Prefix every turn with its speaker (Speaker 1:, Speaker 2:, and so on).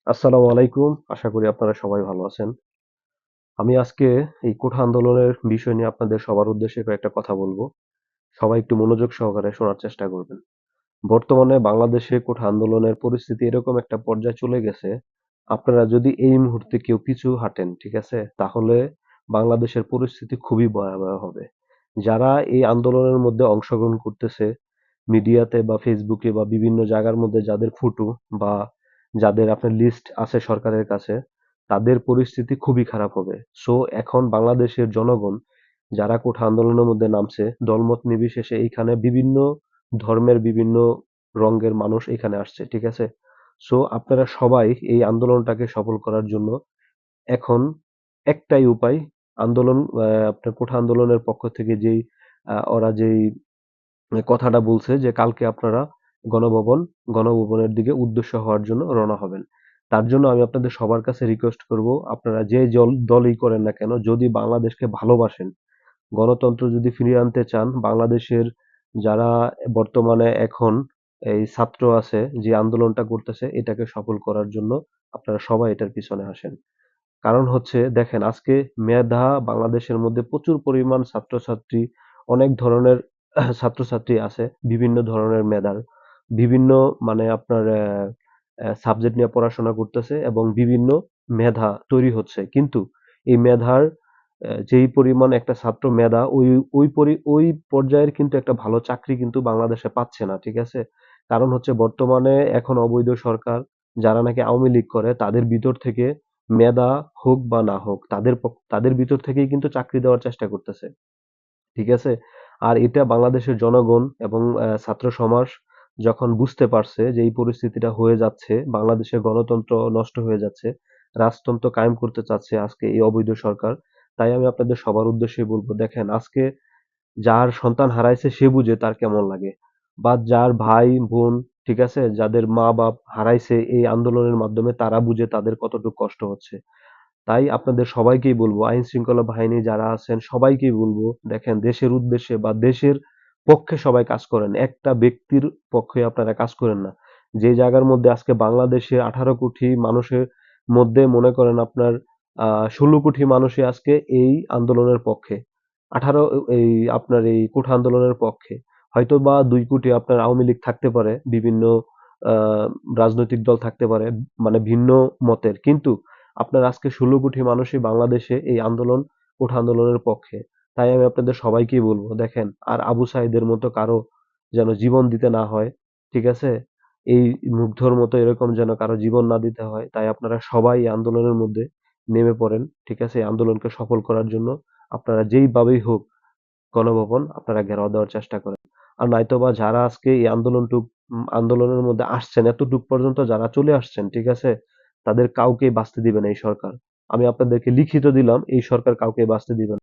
Speaker 1: আসসালামু আলাইকুম। আশা করি আপনারা সবাই ভালো আছেন। আমি আজকে এই কোঠা আন্দোলনের বিষয় নিয়ে আপনাদের সবার উদ্দেশ্যে কয়েকটা কথা বলবো। সবাই একটু মনোযোগ সহকারে শোনার চেষ্টা করবেন। বর্তমানে বাংলাদেশে কোঠা আন্দোলনের পরিস্থিতি এরকম একটা পর্যায়ে চলে গেছে, আপনারা যদি এই মুহূর্তে কেউ পিছু হাঁটেন, ঠিক আছে? তাহলে বাংলাদেশের পরিস্থিতি খুবই ভয়াবহ হবে। যারা এই আন্দোলনের মধ্যে অংশগ্রহণ করতেছে, মিডিয়াতে বা ফেসবুকে বা বিভিন্ন জায়গার মধ্যে যাদের ফটো বা যাদের আপনার লিস্ট আছে সরকারের কাছে, তাদের পরিস্থিতি খুবই খারাপ হবে। সো এখন বাংলাদেশের জনগণ যারা কোঠা আন্দোলনের মধ্যে নামছে, দলমত নির্বিশেষে এইখানে বিভিন্ন ধর্মের বিভিন্ন রঙের মানুষ এখানে আসছে, ঠিক আছে? সো আপনারা সবাই এই আন্দোলনটাকে সফল করার জন্য এখন একটাই উপায়, আন্দোলন আপনার কোঠা আন্দোলনের পক্ষ থেকে যেই ওরা যেই কথাটা বলছে যে কালকে আপনারা গণভবন গণভবনের দিকে উদ্দেশ্য হওয়ার জন্য রওনা হবেন। তার জন্য আমি আপনাদের সবার কাছে রিকোয়েস্ট করব, আপনারা যে দলই করেন না কেন, যদি বাংলাদেশকে ভালোবাসেন, গণতন্ত্র যদি ফিরিয়ে আনতে চান, বাংলাদেশের যারা বর্তমানে এখন এই ছাত্র আছে যে আন্দোলনটা করতেছে এটাকে সফল করার জন্য আপনারা সবাই এটার পিছনে আসেন। কারণ হচ্ছে দেখেন, আজকে মেধা বাংলাদেশের মধ্যে প্রচুর পরিমাণ ছাত্রছাত্রী, অনেক ধরনের ছাত্রছাত্রী আছে, বিভিন্ন ধরনের মেধার, বিভিন্ন মানে আপনার সাবজেক্ট নিয়ে পড়াশোনা করতেছে এবং বিভিন্ন মেধা তৈরি হচ্ছে। কিন্তু এই মেধার যেই পরিমাণ একটা ছাত্র মেধা ওই পর্যায়ের কিন্তু একটা ভালো চাকরি কিন্তু বাংলাদেশে পাচ্ছে না, ঠিক আছে? কারণ হচ্ছে বর্তমানে এখন অবৈধ সরকার, যারা নাকি আওয়ামী লীগ করে, তাদের ভিতর থেকে মেধা হোক বা না হোক, তাদের ভিতর থেকেই কিন্তু চাকরি দেওয়ার চেষ্টা করতেছে, ঠিক আছে? আর এটা বাংলাদেশের জনগণ এবং ছাত্র সমাজ যখন বুঝতে পারছে যে এই পরিস্থিতিটা হয়ে যাচ্ছে, বাংলাদেশের গণতন্ত্র নষ্ট হয়ে যাচ্ছে, রাজতন্ত্র কায়েম করতে চাচ্ছে আজকে এই অবৈধ সরকার। তাই আমি আপনাদের সবার উদ্দেশ্যে বলবো, দেখেন আজকে যার সন্তান হারাইছে সে বুঝে তার কেমন লাগে, বা যার ভাই বোন, ঠিক আছে, যাদের মা বাপ হারাইছে এই আন্দোলনের মাধ্যমে, তারা বুঝে তাদের কতটুকু কষ্ট হচ্ছে। তাই আপনাদের সবাইকেই বলবো, আইন শৃঙ্খলা বাহিনী যারা আছেন সবাইকেই বলবো, দেখেন দেশের উদ্দেশ্যে বা দেশের পক্ষে সবাই কাজ করেন, একটা ব্যক্তির পক্ষে আপনারা কাজ করেন না। যে জায়গার মধ্যে আজকে বাংলাদেশের 18 কোটি মানুষের মধ্যে মনে করেন আপনার 16 কোটি মানুষই আজকে এই আন্দোলনের পক্ষে, 18 এই আপনার এই কোঠা আন্দোলনের পক্ষে। হয়তো বা 2 কোটি আপনার আওয়ামী লীগ থাকতে পারে, বিভিন্ন আহ রাজনৈতিক দল থাকতে পারে, মানে ভিন্ন মতের, কিন্তু আপনার আজকে 16 কোটি মানুষই বাংলাদেশে এই আন্দোলন, কোঠা আন্দোলনের পক্ষে। তাই আমি আপনাদের সবাইকেই বলবো, দেখেন আর আবু সাইদের মতো কারো যেন জীবন দিতে না হয়, ঠিক আছে? এই মুগ্ধর মতো এরকম যেন কারো জীবন না দিতে হয়। তাই আপনারা সবাই এই আন্দোলনের মধ্যে নেমে পড়েন, ঠিক আছে? এই আন্দোলনকে সফল করার জন্য আপনারা যেইভাবেই হোক গণভবন আপনারা ঘেরাও দেওয়ার চেষ্টা করেন। আর নয়তোবা যারা আজকে এই আন্দোলনের মধ্যে আসছেন, এতটুক পর্যন্ত যারা চলে আসছেন, ঠিক আছে, তাদের কাউকেই বাঁচতে দিবে না এই সরকার। আমি আপনাদেরকে লিখিত দিলাম, এই সরকার কাউকে বাঁচতে দিবে না।